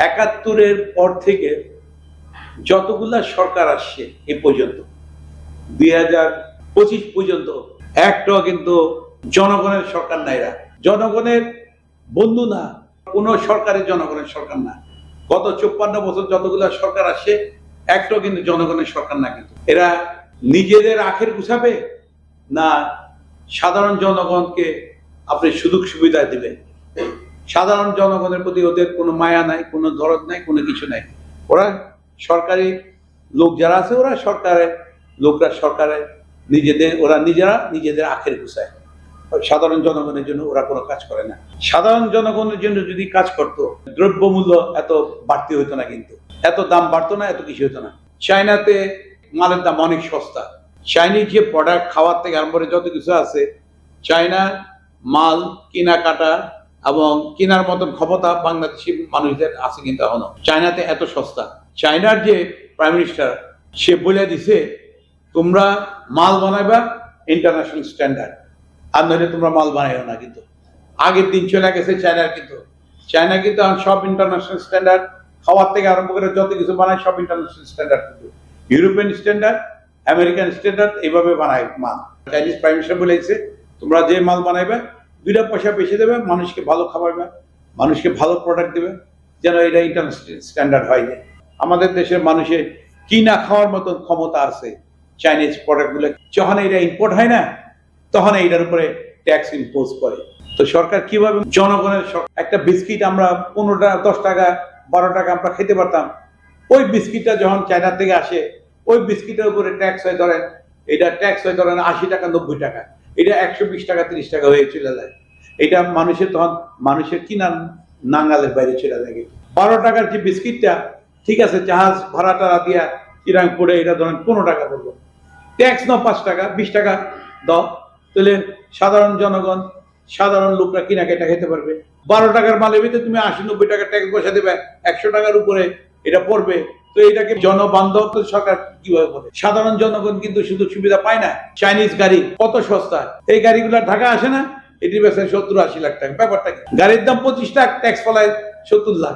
৭১-এর পর থেকে যতগুলা সরকার আসছে এ পর্যন্ত ২০২৫ পর্যন্ত একটাও কিন্তু জনগণের সরকার নাইরা, জনগণের বন্ধু না, কোন সরকারের জনগণের সরকার না। গত ৫৪ বছর যতগুলা সরকার আসছে একটাও কিন্তু জনগণের সরকার না। কিন্তু এরা নিজেদের আখের গুছাবে না সাধারণ জনগণকে আপনি সুযোগ সুবিধা দিবেন। সাধারণ জনগণের প্রতি ওদের কোনো মায়া নাই, কোনো দরদ নাই, কোনো কিছু নাই। ওরা সরকারি লোক যারা আছে ওরা সরকারের লোকরা সরকারের ওরা নিজেদের আখের গুছায়। সাধারণ জনগণের জন্য ওরা কোনো কাজ করে না। সাধারণ জনগণের জন্য যদি কাজ করতো দ্রব্যমূল্য এত বাড়তি হতো না, কিন্তু এত দাম বাড়তো না, এত কিছু হতো না। চায়নাতে মালের দাম অনেক সস্তা। চাইনিজ যে প্রোডাক্ট খাওয়ার থেকে আরম্ভ করে যত কিছু আছে, চায়নার মাল কেনাকাটা এবং কেনার মতন ক্ষমতা বাংলাদেশি মানুষদের আছে কিন্তু এখনো। চায়নাতে এত সস্তা। চায়নার যে প্রাইম মিনিস্টার সে বলে দিছে তোমরা মাল বানাইবা ইন্টারন্যাশনাল স্ট্যান্ডার্ড, আর নইলে তোমরা মাল বানাইও না। কিন্তু আগের দিন চলে গেছে চায়না কিন্তু সব ইন্টারন্যাশনাল স্ট্যান্ডার্ড, খাওয়ার থেকে আরম্ভ করে যত কিছু বানায় সব ইন্টারন্যাশনাল স্ট্যান্ডার্ড, কিন্তু ইউরোপিয়ান স্ট্যান্ডার্ড, আমেরিকান স্ট্যান্ডার্ড এইভাবে বানায় মাল। চাইনিজ প্রাইম মিনিস্টার বলেছে তোমরা যে মাল বানাইবে 2 পয়সা বেশি দেবে, মানুষকে ভালো খাওয়াবে, মানুষকে ভালো প্রোডাক্ট দেবে, যেন এটা ইন্টারন্যাশনাল স্ট্যান্ডার্ড হয় যায়। আমাদের দেশের মানুষের কিনা খাওয়ার মতন ক্ষমতা আছে চাইনিজ প্রোডাক্টগুলো। যখন এটা ইম্পোর্ট হয় না তখন এইটার উপরে ট্যাক্স ইম্পোজ করে। তো সরকার কিভাবে জনগণের একটা বিস্কিট আমরা 15 টাকা, 10 টাকা, 12 টাকা আমরা খেতে পারতাম, ওই বিস্কিটটা যখন চায়না থেকে আসে ওই বিস্কিটের উপরে ট্যাক্স হয় ধরেন, এটা ট্যাক্স হয় ধরেন 80 টাকা, 90 টাকা, এটা 120 টাকা, 30 টাকা হয়ে চলে যায়। এটা মানুষের কিনা নাঙ্গালের বাইরে চলে যায়। 12 টাকার যে বিস্কিটটা ঠিক আছে, জাহাজ ভাড়া টাড়া দিয়া কিরাং পড়ে এটা ধরেন 15 টাকা পড়লো, ট্যাক্স নাও 5 টাকা, 20 টাকা দাও, তাহলে সাধারণ জনগণ, সাধারণ লোকরা কিনা কেটা খেতে পারবে। 12 টাকার মালের ভিতরে তুমি 80-90 টাকা ট্যাক্স বসা দেবে, 100 টাকার উপরে এটা পড়বে। তো এটাকে জনবান্ধব সরকার কিভাবে করে? সাধারণ জনগণ কিন্তু সুযোগ সুবিধা পায় না। চাইনিজ গাড়ি কত সস্তা, এই গাড়িগুলো ঢাকা আসে না, এটি বেচে 70-80 লাখ টাকা। ব্যাপারটা কি? গাড়ির দাম 25 লাখ, ট্যাক্স ফলায় 70 লাখ,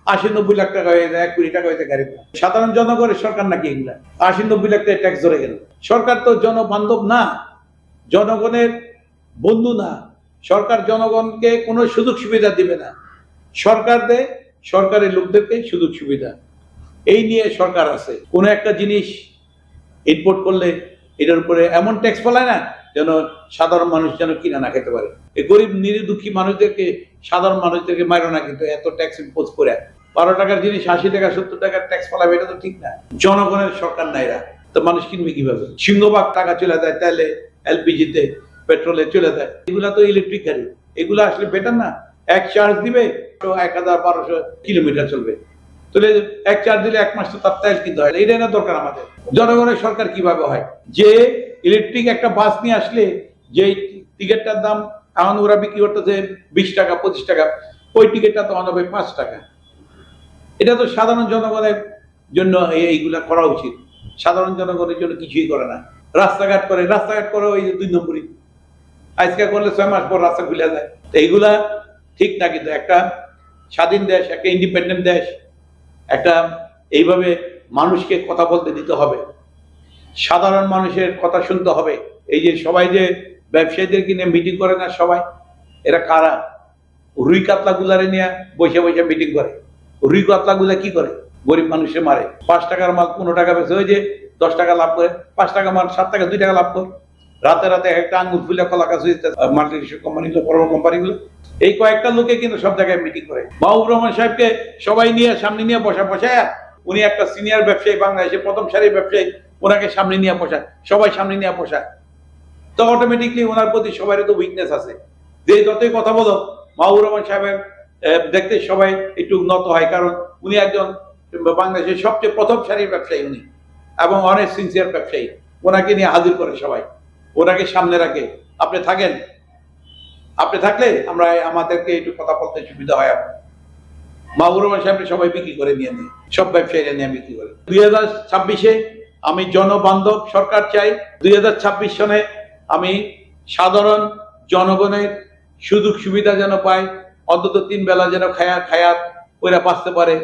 80-90 লাখ টাকা হয়ে যায়, 1 কোটি টাকা হয়েছে গাড়ির দাম। সাধারণ জনগণের সরকার নাকি এগুলা? 80-90 লাখ টাকা ট্যাক্স ধরে গেল। সরকার তো জনবান্ধব না, জনগণের বন্ধু না। সরকার জনগণকে কোনো সুযোগ সুবিধা দিবে না। সরকার দেয় সরকারের লোকদেরকে সুযোগ সুবিধা। এই নিয়ে সরকার আছে। কোনো একটা জিনিস ইম্পোর্ট করলে এটার উপরে এমন ট্যাক্স ফলায় না যেন সাধারণ মানুষ যেন কিনা না খেতে পারে। এই গরিব নিরীহ মানুষদেরকে, সাধারণ মানুষদেরকে মারো না, কিন্তু এত ট্যাক্স ইম্পোজ করে 12 টাকার জিনিস 80 টাকা 70 টাকার ট্যাক্স ফলাবে, এটা তো ঠিক না। জনগণের সরকার নাইরা, তো মানুষ কিনবে কিভাবে? সিংহভাগ টাকা চলে যায় তেলে, এলপিজিতে, পেট্রোলে চলে যায়। এগুলা তো ইলেকট্রিক গাড়ি, এগুলো আসলে বেটার না। এক চার্জ দিবে 1000-1200 কিলোমিটার চলবে, তাহলে এক চার্জ দিলে 1 মাস তো তার তেল কিনতে হয়। এইটাই না দরকার আমাদের। জনগণের সরকার কিভাবে হয়? যে ইলেকট্রিক একটা বাস নিয়ে আসলে যে টিকিটটার দাম এখন ওরা বিক্রি করতেছে 20 টাকা, 25 টাকা, ওই টিকিটটা তো হবে 5 টাকা। এটা তো সাধারণ জনগণের জন্য এইগুলা করা উচিত। সাধারণ জনগণের জন্য কিছুই করে না। রাস্তাঘাট করে ওই 2 নম্বরই। আজকে করলে 6 মাস পর রাস্তা খুলে যায়। এইগুলা ঠিক না। কিন্তু একটা স্বাধীন দেশ, একটা ইন্ডিপেন্ডেন্ট দেশ, একটা এইভাবে মানুষকে কথা বলতে দিতে হবে, সাধারণ মানুষের কথা শুনতে হবে। এই যে সবাই যে ব্যবসায়ীদের কিনে মিটিং করে না সবাই, এরা কারা? রুই কাতলা গুলারে নিয়ে বসে বসে মিটিং করে। রুই কাতলা গুলা কি করে? গরিব মানুষের মারে। 5 টাকার মাল 15 টাকা বেশি হয়ে যে 10 টাকা লাভ করে, 5 টাকা মাল 7 টাকা 2 টাকা লাভ করে। রাতে একটা আঙ্গুর ফুলে কলা গাছ মাল্টিনেশনাল কোম্পানিগুলো, বড় কোম্পানিগুলো, এই কয়েকটা লোকে কিন্তু সব জায়গায় মিটিং করে। মাহবুব রহমান সাহেবকে সবাই নিয়ে সামনে নিয়ে বসায়, উনি একটা সিনিয়র ব্যবসায়ী, বাংলাদেশের প্রথম সারির ব্যবসায়ী, ওনাকে সামনে নিয়ে বসায়, সবাই সামনে নিয়ে বসায়। তো অটোমেটিকলি ওনার প্রতি সবারই তো উইকনেস আছে। যে যতই কথা বলো মাহবুব রহমান সাহেবের দেখতে সবাই একটু নত হয়, কারণ উনি একজন বাংলাদেশের সবচেয়ে প্রথম সারির ব্যবসায়ী উনি, এবং অনেক সিনসিয়ার ব্যবসায়ী। ওনাকে নিয়ে হাজির করে সবাই, ওনাকে সামনে রাখে। আপনি থাকলে আমাদেরকে একটু কথা বলতে সুবিধা হয়। মাহবুব রহমান সাহেবকে সবাই বিক্রি করে নিয়ে সব ব্যবসায়ীরা নিয়ে বিক্রি করে। 2026-এ আমি জনবান্ধব সরকার চাই। 2026 সনে আমি সাধারণ জনগণের সুযোগ সুবিধা যেন পায়, অন্তত 3 বেলা যেন খায়াত ওরা বাঁচতে পারে।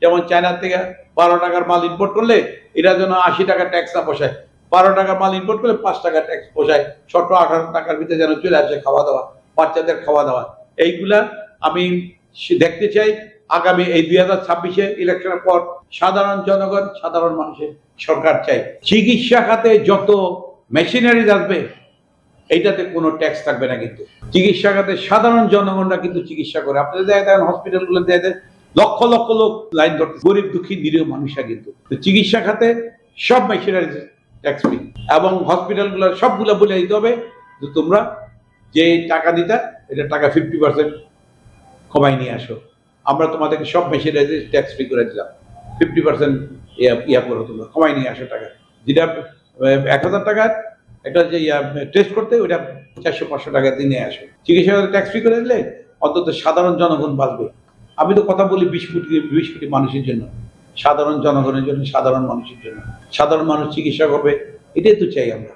যেমন চায়না থেকে 12 টাকার মাল ইম্পোর্ট করলে এরা যেন 80 টাকা ট্যাক্স না পোষায়, 12 টাকার মাল ইম্পোর্ট করলে 5 টাকা ট্যাক্স পোষায়, 17-18 টাকার ভিতরে যেন চলে আসে খাওয়া দাওয়া, বাচ্চাদের খাওয়া দাওয়া। এইগুলা আমি দেখতে চাই আগামী এই 2026-এ ইলেকশনের পর সাধারণ জনগণ, সাধারণ মানুষের সরকার চাই। চিকিৎসা খাতে যত মেশিনারিজ আসবে এইটাতে কোনো ট্যাক্স থাকবে না, কিন্তু চিকিৎসা খাতে সাধারণ জনগণরা কিন্তু চিকিৎসা করে। আপনাদের দেখেন হসপিটালগুলো দেখেন লক্ষ লক্ষ লোক লাইন ধরতে, গরিব দুঃখী নিরীহ মানুষরা কিন্তু। তো চিকিৎসা খাতে সব মেশিনারিজ ট্যাক্স ফ্রি, এবং হসপিটালগুলো সবগুলো বলে দিতে হবে যে তোমরা যে টাকা দিতা এটা টাকা 50% কমাই নিয়ে আসো, আমরা তোমাদেরকে সব মেশিনারিজ ট্যাক্স ফ্রি করে দিলাম, 50% ইয়া করো, তোমরা কমাই নিয়ে আসো টাকা। যেটা 1000 টাকার একটা যে টেস্ট করতে ওইটা 400-500 টাকা দিয়ে নিয়ে আসো। চিকিৎসা ট্যাক্স ফ্রি করে দিলে অন্তত সাধারণ জনগণ বাঁচবে। আমি তো কথা বলি 20 কোটি মানুষের জন্য, সাধারণ জনগণের জন্য, সাধারণ মানুষের জন্য। সাধারণ মানুষ চিকিৎসা করবে, এটাই তো চাই আমরা।